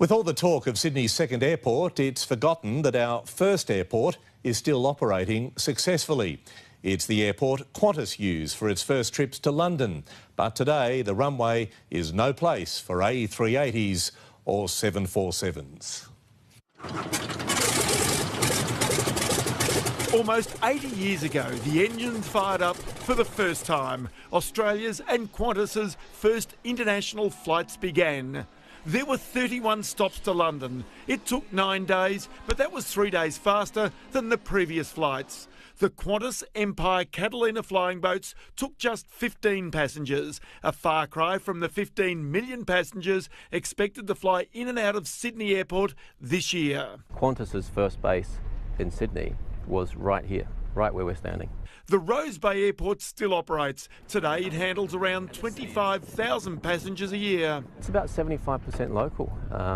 With all the talk of Sydney's second airport, it's forgotten that our first airport is still operating successfully. It's the airport Qantas used for its first trips to London. But today, the runway is no place for A380s or 747s. Almost 80 years ago, the engines fired up for the first time. Australia's and Qantas's first international flights began. There were 31 stops to London. It took 9 days, but that was 3 days faster than the previous flights. The Qantas Empire Catalina flying boats took just 15 passengers, a far cry from the 15 million passengers expected to fly in and out of Sydney Airport this year. Qantas's first base in Sydney was right here, right where we're standing. The Rose Bay Airport still operates. Today it handles around 25,000 passengers a year. It's about 75% local,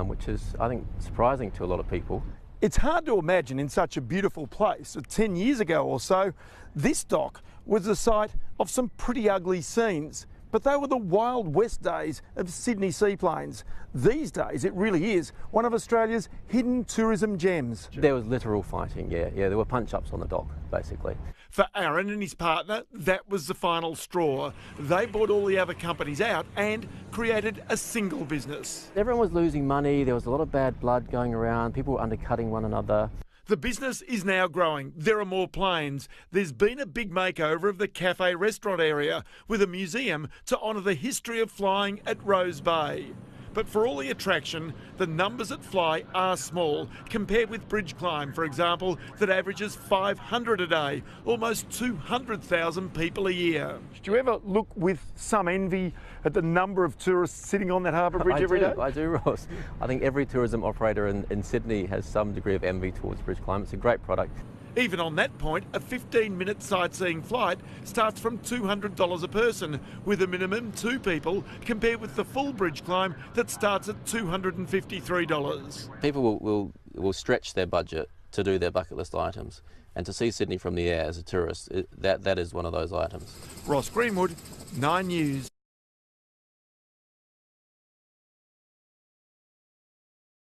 which is, I think, surprising to a lot of people. It's hard to imagine in such a beautiful place. 10 years ago or so, this dock was the site of some pretty ugly scenes. But they were the Wild West days of Sydney seaplanes. These days, it really is one of Australia's hidden tourism gems. There was literal fighting, yeah, there were punch-ups on the dock, basically. For Aaron and his partner, that was the final straw. They bought all the other companies out and created a single business. Everyone was losing money, there was a lot of bad blood going around, people were undercutting one another. The business is now growing. There are more planes. There's been a big makeover of the cafe restaurant area with a museum to honour the history of flying at Rose Bay. But for all the attraction, the numbers that fly are small, compared with Bridge Climb, for example, that averages 500 a day, almost 200,000 people a year. Do you ever look with some envy at the number of tourists sitting on that harbour bridge every day? I do, Ross. I think every tourism operator in Sydney has some degree of envy towards Bridge Climb. It's a great product. Even on that point, a 15-minute sightseeing flight starts from $200 a person, with a minimum 2 people, compared with the full Bridge Climb that starts at $253. People will stretch their budget to do their bucket list items, and to see Sydney from the air as a tourist, that is one of those items. Ross Greenwood, 9 News.